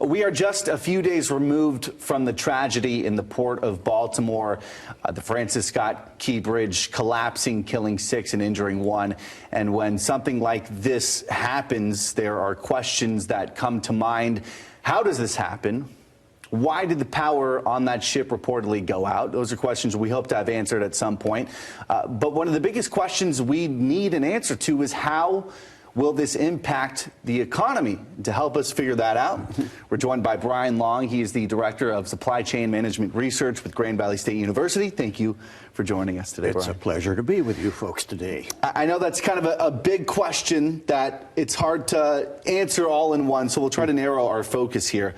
We are just a few days removed from the tragedy in the port of Baltimore, the Francis Scott Key Bridge collapsing, killing 6 and injuring 1. And when something like this happens, there are questions that come to mind. How does this happen? Why did the power on that ship reportedly go out? Those are questions we hope to have answered at some point. But one of the biggest questions we need an answer to is how will this impact the economy? To help us figure that out, we're joined by Brian Long. He is the Director of Supply Chain Management Research with Grand Valley State University. Thank you for joining us today, Brian. It's a pleasure to be with you folks today. I know that's kind of a big question that it's hard to answer all in one, so we'll try to narrow our focus here.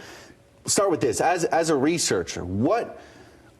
Start with this. As a researcher, what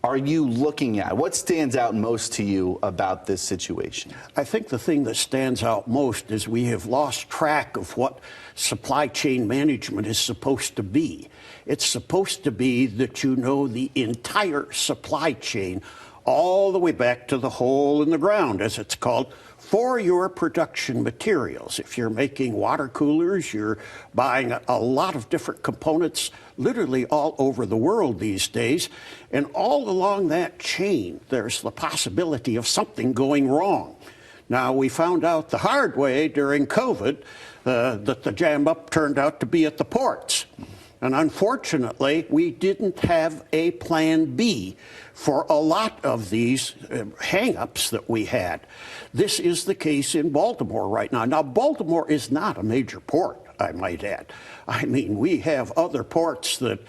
are you looking at? What stands out most to you about this situation? I think the thing that stands out most is we have lost track of what supply chain management is supposed to be. It's supposed to be that you know the entire supply chain all the way back to the hole in the ground, as it's called, for your production materials. If you're making water coolers, you're buying a lot of different components literally all over the world these days. And all along that chain, there's the possibility of something going wrong. Now, we found out the hard way during COVID that the jam up turned out to be at the ports. And unfortunately, we didn't have a plan B for a lot of these hang-ups that we had. This is the case in Baltimore right now. Now, Baltimore is not a major port, I might add. I mean, we have other ports that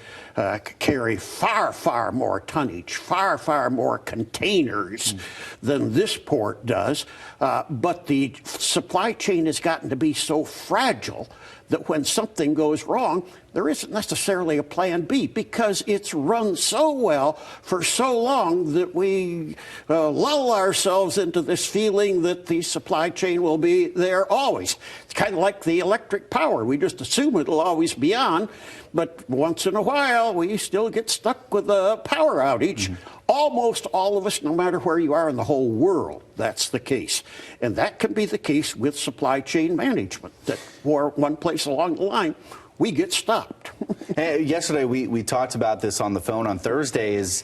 carry far, far more tonnage, far, far more containers than this port does. But the supply chain has gotten to be so fragile that when something goes wrong, there isn't necessarily a plan B because it's run so well for so long that we lull ourselves into this feeling that the supply chain will be there always. It's kind of like the electric power. We just assume it'll always be on, but once in a while, we still get stuck with a power outage. Almost all of us, no matter where you are in the whole world, that's the case. And that can be the case with supply chain management, that for one place along the line, we get stopped. Hey, yesterday, we talked about this on the phone on Thursday, is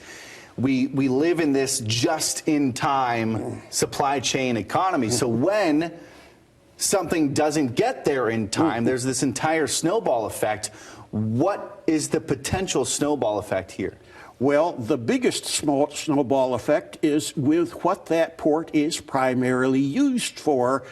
we live in this just-in-time supply chain economy. So when something doesn't get there in time, there's this entire snowball effect. What is the potential snowball effect here? Well, the biggest snowball effect is with what that port is primarily used for.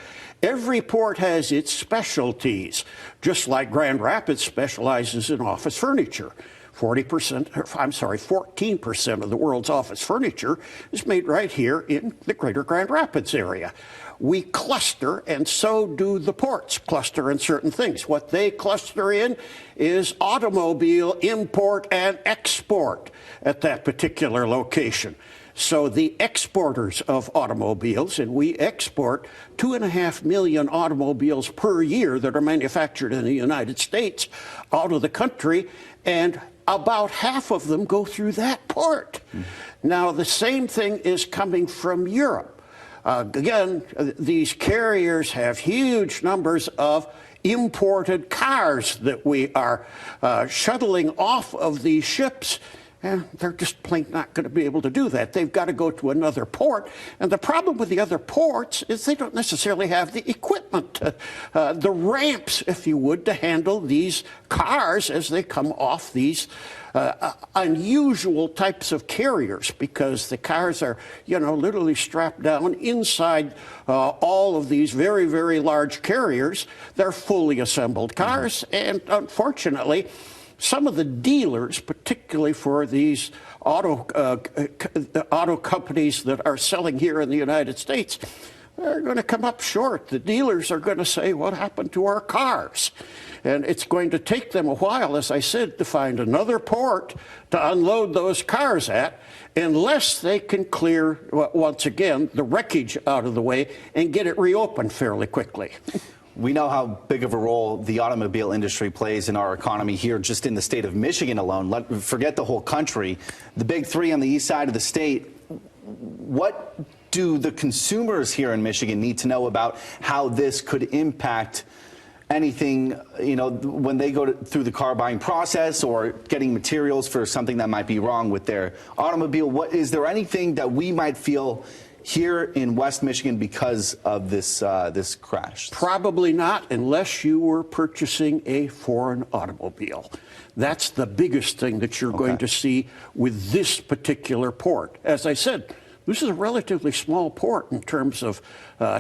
Every port has its specialties, just like Grand Rapids specializes in office furniture. 14% of the world's office furniture is made right here in the greater Grand Rapids area. We cluster, and so do the ports cluster in certain things. What they cluster in is automobile import and export at that particular location. So the exporters of automobiles, and we export 2.5 million automobiles per year that are manufactured in the United States out of the country, and about half of them go through that port. Now, the same thing is coming from Europe. Again, these carriers have huge numbers of imported cars that we are shuttling off of these ships. And they're just plain not going to be able to do that. They've got to go to another port. And the problem with the other ports is they don't necessarily have the equipment, the ramps, if you would, to handle these cars as they come off these unusual types of carriers, because the cars are, literally strapped down inside all of these very, very large carriers. They're fully assembled cars. And unfortunately, some of the dealers, particularly for these auto companies that are selling here in the United States, they're going to come up short. The dealers are going to say, what happened to our cars? And it's going to take them a while, as I said, to find another port to unload those cars at, unless they can clear, once again, the wreckage out of the way and get it reopened fairly quickly. We know how big of a role the automobile industry plays in our economy here, just in the state of Michigan alone. Forget the whole country. The big three on the east side of the state. What do the consumers here in Michigan need to know about how this could impact anything, when they go through the car buying process or getting materials for something that might be wrong with their automobile? Is there anything that we might feel here in West Michigan because of this crash? Probably not, unless you were purchasing a foreign automobile. That's the biggest thing that you're going to see with this particular port. As I said, this is a relatively small port in terms of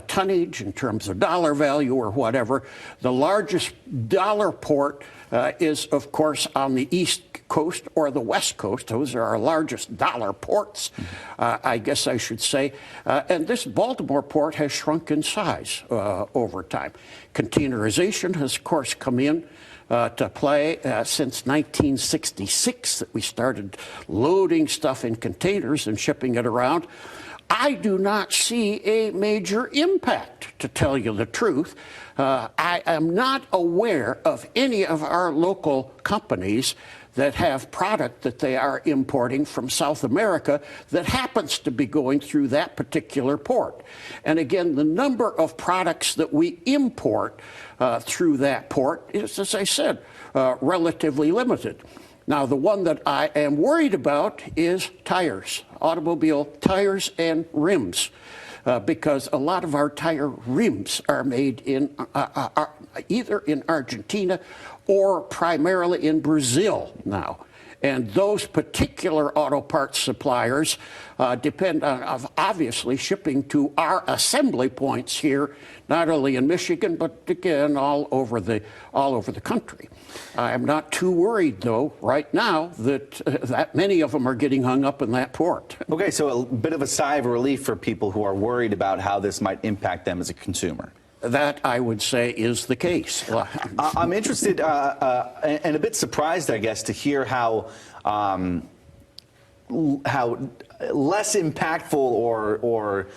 tonnage, in terms of dollar value or whatever. The largest dollar port is, of course, on the East Coast or the West Coast. Those are our largest dollar ports, I guess I should say. And this Baltimore port has shrunk in size over time. Containerization has, of course, come in to play since 1966, that we started loading stuff in containers and shipping it around. I do not see a major impact, to tell you the truth. I am not aware of any of our local companies that have product that they are importing from South America that happens to be going through that particular port. And again, the number of products that we import through that port is, as I said, relatively limited. Now, the one that I am worried about is tires, automobile tires and rims, because a lot of our tire rims are made in either in Argentina or primarily in Brazil now. And those particular auto parts suppliers depend on, obviously, shipping to our assembly points here, not only in Michigan, but again, all over the country. I'm not too worried, though, right now, that many of them are getting hung up in that port. Okay, so a bit of a sigh of relief for people who are worried about how this might impact them as a consumer. That, I would say, is the case. I'm interested and a bit surprised, I guess, to hear how less impactful or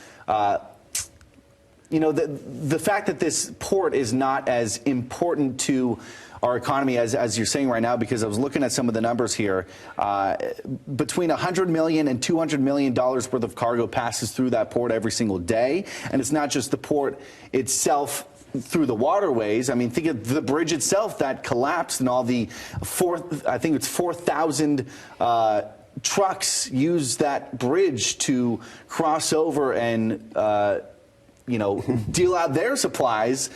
the fact that this port is not as important to our economy as you're saying right now, because I was looking at some of the numbers here. Between $100 million and $200 million worth of cargo passes through that port every single day. And it's not just the port itself through the waterways. I mean, think of the bridge itself that collapsed and all the 4,000 trucks use that bridge to cross over and, deal out their supplies,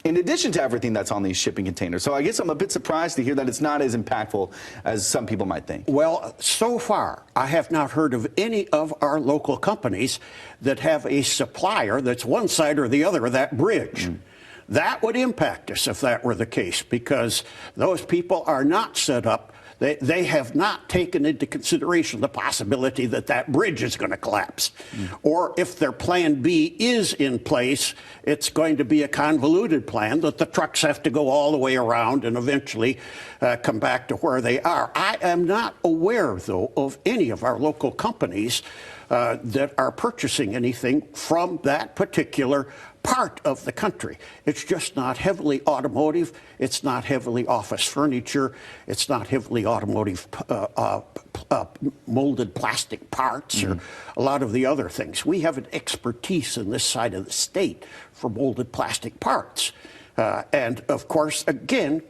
in addition to everything that's on these shipping containers. So I guess I'm a bit surprised to hear that it's not as impactful as some people might think. Well, so far, I have not heard of any of our local companies that have a supplier that's one side or the other of that bridge. That would impact us if that were the case, because those people are not set up. They have not taken into consideration the possibility that that bridge is going to collapse. Or if their plan B is in place, it's going to be a convoluted plan that the trucks have to go all the way around and eventually come back to where they are. I am not aware, though, of any of our local companies that are purchasing anything from that particular part of the country. It's just not heavily automotive. It's not heavily office furniture. It's not heavily automotive molded plastic parts or a lot of the other things. We have an expertise in this side of the state for molded plastic parts. And of course, again,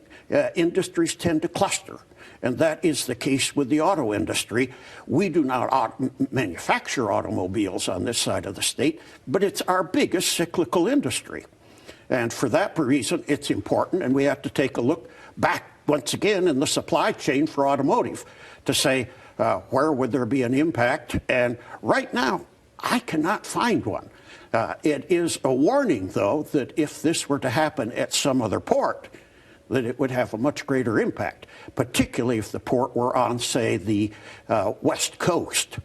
industries tend to cluster. And that is the case with the auto industry. We do not manufacture automobiles on this side of the state, but it's our biggest cyclical industry. And for that reason, it's important, and we have to take a look back once again in the supply chain for automotive to say, where would there be an impact? And right now, I cannot find one. It is a warning, though, that if this were to happen at some other port, that it would have a much greater impact, particularly if the port were on, say, the West Coast.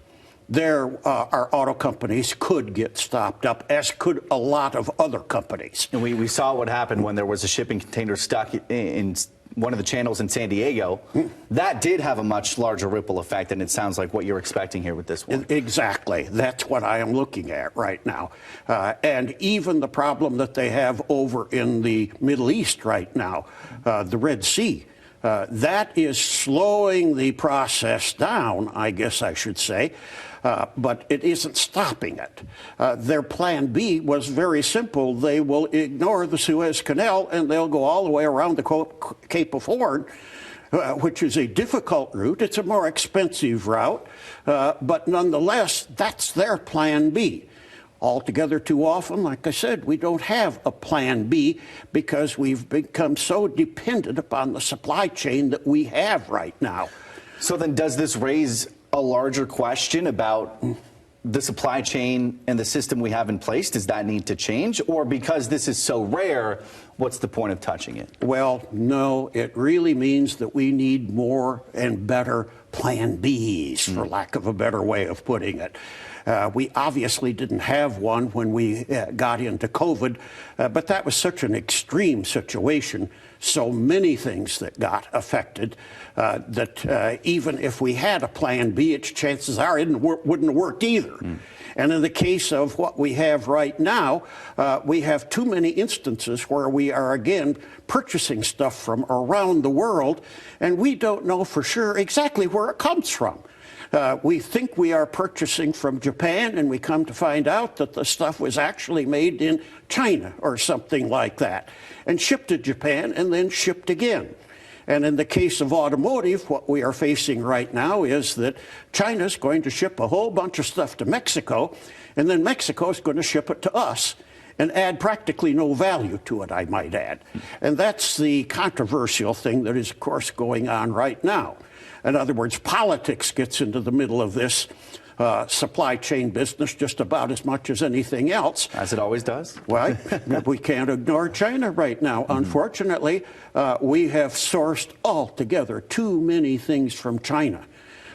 There, our auto companies could get stopped up, as could a lot of other companies. And we saw what happened when there was a shipping container stuck in one of the channels in San Diego. That did have a much larger ripple effect, and it sounds like what you're expecting here with this one. Exactly. That's what I am looking at right now. And even the problem that they have over in the Middle East right now, the Red Sea, That is slowing the process down, I guess I should say, but it isn't stopping it. Their plan B was very simple. They will ignore the Suez Canal and they'll go all the way around the Cape of Horn, which is a difficult route. It's a more expensive route, but nonetheless, that's their plan B. Altogether too often, like I said, we don't have a plan B because we've become so dependent upon the supply chain that we have right now. So then does this raise a larger question about the supply chain and the system we have in place? Does that need to change? Or because this is so rare, what's the point of touching it? Well, no, it really means that we need more and better plan Bs, for lack of a better way of putting it. We obviously didn't have one when we got into COVID, but that was such an extreme situation, so many things that got affected, that even if we had a plan B, its chances are it wouldn't have worked either. And in the case of what we have right now, we have too many instances where we are, again, purchasing stuff from around the world, and we don't know for sure exactly where it comes from. We think we are purchasing from Japan, and we come to find out that the stuff was actually made in China or something like that, and shipped to Japan and then shipped again. And in the case of automotive, what we are facing right now is that China's going to ship a whole bunch of stuff to Mexico, and then Mexico is going to ship it to us and add practically no value to it, I might add. And that's the controversial thing that is, of course, going on right now. In other words, politics gets into the middle of this supply chain business just about as much as anything else. As it always does. Well, we can't ignore China right now. Unfortunately, we have sourced altogether too many things from China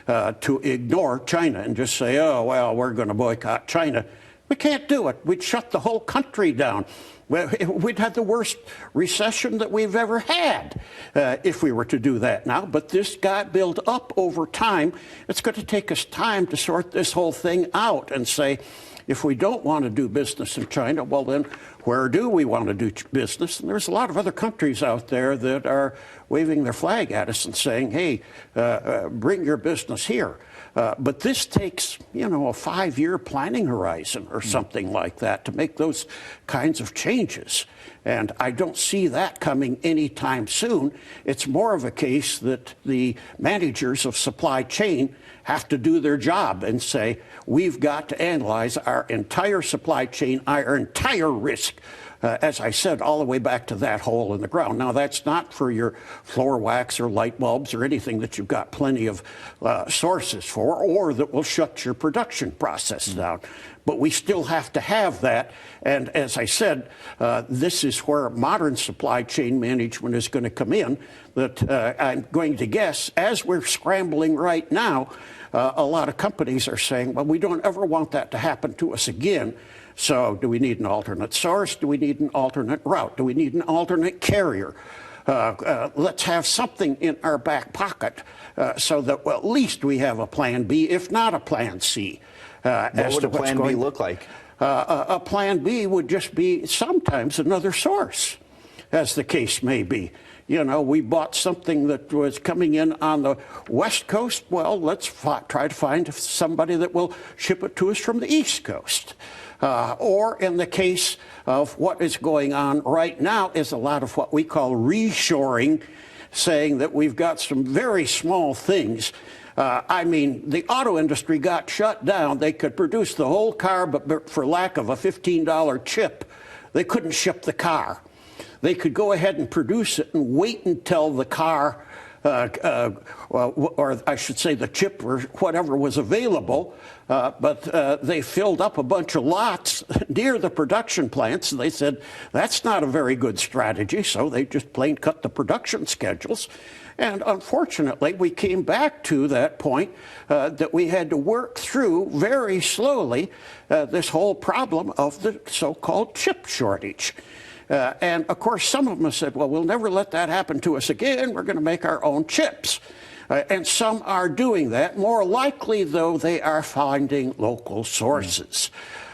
to ignore China and just say, oh, well, we're going to boycott China. We can't do it. We'd shut the whole country down. We'd had the worst recession that we've ever had if we were to do that now. But this got built up over time. It's going to take us time to sort this whole thing out and say, if we don't want to do business in China, well, then where do we want to do business? And there's a lot of other countries out there that are waving their flag at us and saying, hey, bring your business here. But this takes, you know, a 5-year planning horizon or something like that to make those kinds of changes. And I don't see that coming anytime soon. It's more of a case that the managers of supply chain have to do their job and say, we've got to analyze our entire supply chain, our entire risk. As I said, all the way back to that hole in the ground. Now, that's not for your floor wax or light bulbs or anything that you've got plenty of sources for, or that will shut your production process down. But we still have to have that. And as I said, this is where modern supply chain management is going to come in, that I'm going to guess, as we're scrambling right now, a lot of companies are saying, well, we don't ever want that to happen to us again. So do we need an alternate source? Do we need an alternate route? Do we need an alternate carrier? Let's have something in our back pocket so that, well, at least we have a plan B, if not a plan C. What would a plan B look like? A plan B would just be sometimes another source, as the case may be. You know, we bought something that was coming in on the West Coast. Well, let's try to find somebody that will ship it to us from the East Coast. Or in the case of what is going on right now is a lot of what we call reshoring, saying that we've got some very small things. I mean, the auto industry got shut down. They could produce the whole car, but for lack of a $15 chip, they couldn't ship the car. They could go ahead and produce it and wait until the car, or I should say the chip or whatever was available, but they filled up a bunch of lots near the production plants, and they said, that's not a very good strategy, so they just plain cut the production schedules. And unfortunately, we came back to that point that we had to work through very slowly this whole problem of the so-called chip shortage. And of course, some of them have said, well, we'll never let that happen to us again. We're going to make our own chips. And some are doing that. More likely, though, they are finding local sources.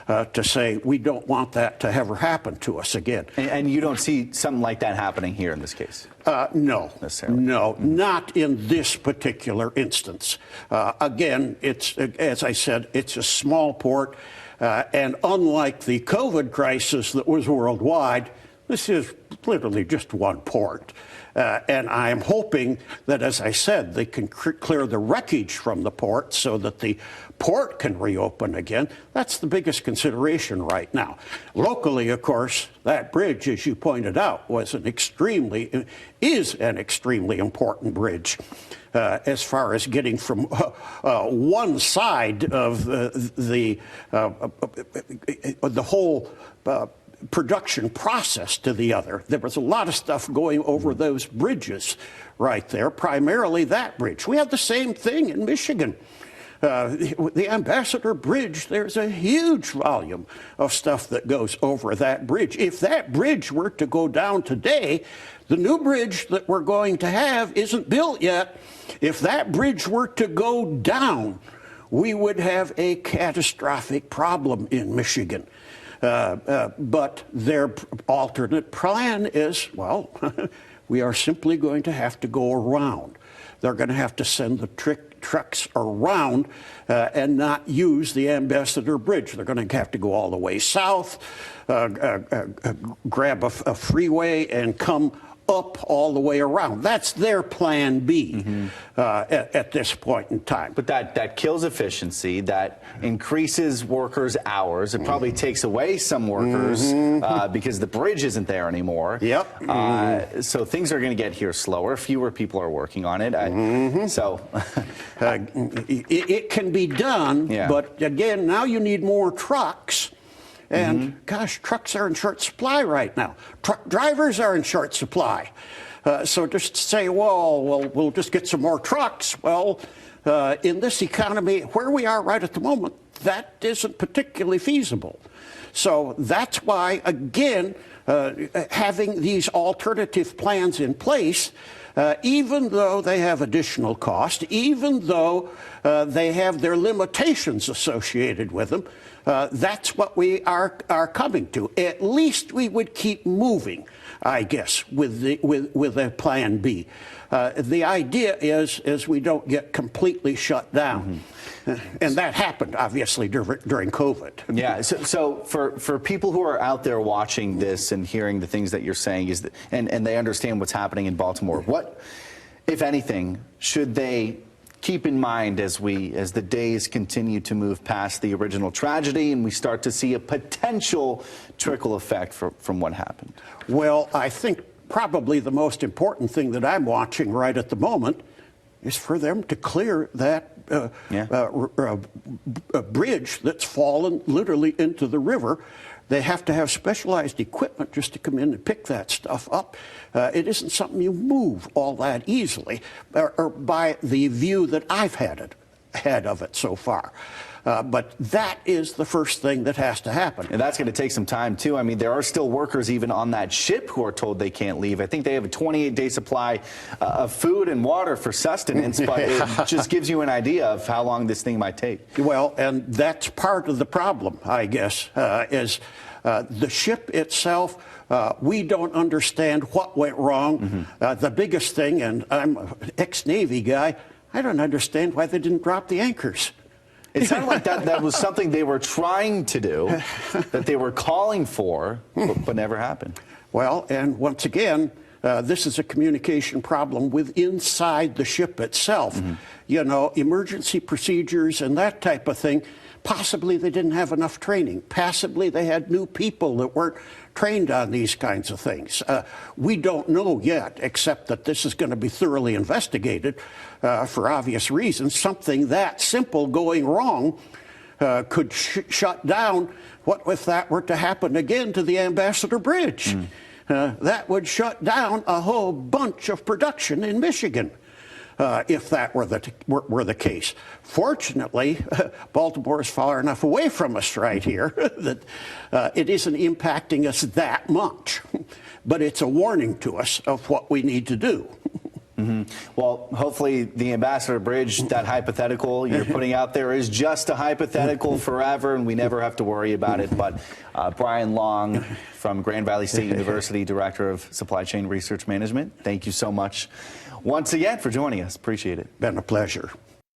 to say we don't want that to ever happen to us again. And you don't see something like that happening here in this case? No, Necessarily. no, not in this particular instance. Again, it's, as I said, it's a small port, and unlike the COVID crisis that was worldwide, this is literally just one port. And I am hoping that, as I said, they can clear the wreckage from the port so that the port can reopen again. That's the biggest consideration right now. Locally, of course, that bridge, as you pointed out, is an extremely important bridge as far as getting from one side of the whole production process to the other. There was a lot of stuff going over those bridges right there, primarily that bridge. We have the same thing in Michigan. The Ambassador Bridge, there's a huge volume of stuff that goes over that bridge. If that bridge were to go down today, the new bridge that we're going to have isn't built yet. If that bridge were to go down, we would have a catastrophic problem in Michigan. But their alternate plan is, well, we are simply going to have to go around. They're going to have to send the trucks around and not use the Ambassador Bridge. They're going to have to go all the way south, grab a freeway, and come up all the way around. That's their plan B at this point in time. But that kills efficiency, that increases workers' hours. It probably takes away some workers because the bridge isn't there anymore. Yep. So things are going to get here slower. Fewer people are working on it. It can be done, but again, now you need more trucks. And gosh, trucks are in short supply right now. Truck drivers are in short supply. So just to say, well, we'll just get some more trucks. Well, in this economy, where we are right at the moment, that isn't particularly feasible. So that's why, again, having these alternative plans in place, even though they have additional cost, even though they have their limitations associated with them, that's what we are coming to. At least we would keep moving, I guess, with a plan B. The idea is we don't get completely shut down. And that happened, obviously, during COVID. Yeah, so for people who are out there watching this and hearing the things that you're saying, and they understand what's happening in Baltimore, what, if anything, should they keep in mind as the days continue to move past the original tragedy and we start to see a potential trickle effect from what happened? Well, I think probably the most important thing that I'm watching right at the moment is for them to clear that a bridge that's fallen literally into the river. They have to have specialized equipment just to come in and pick that stuff up. It isn't something you move all that easily, or by the view that I've had of it so far. But that is the first thing that has to happen. And that's going to take some time, too. I mean, there are still workers even on that ship who are told they can't leave. I think they have a 28-day supply of food and water for sustenance, but it just gives you an idea of how long this thing might take. Well, and that's part of the problem, I guess, is the ship itself. We don't understand what went wrong. The biggest thing, and I'm an ex-Navy guy, I don't understand why they didn't drop the anchors. It sounded like that was something they were trying to do, that they were calling for, but never happened. Well, and once again, this is a communication problem with inside the ship itself. You know, emergency procedures and that type of thing. Possibly they didn't have enough training. Possibly they had new people that weren't trained on these kinds of things. We don't know yet, except that this is going to be thoroughly investigated for obvious reasons. Something that simple going wrong could shut down. What if that were to happen again to the Ambassador Bridge? That would shut down a whole bunch of production in Michigan. If that were the case. Fortunately, Baltimore is far enough away from us right here that it isn't impacting us that much. But it's a warning to us of what we need to do. Well, hopefully the Ambassador Bridge, that hypothetical you're putting out there, is just a hypothetical forever, and we never have to worry about it. But Brian Long from Grand Valley State University, Director of Supply Chain Research Management, thank you so much once again for joining us. Appreciate it. Been a pleasure.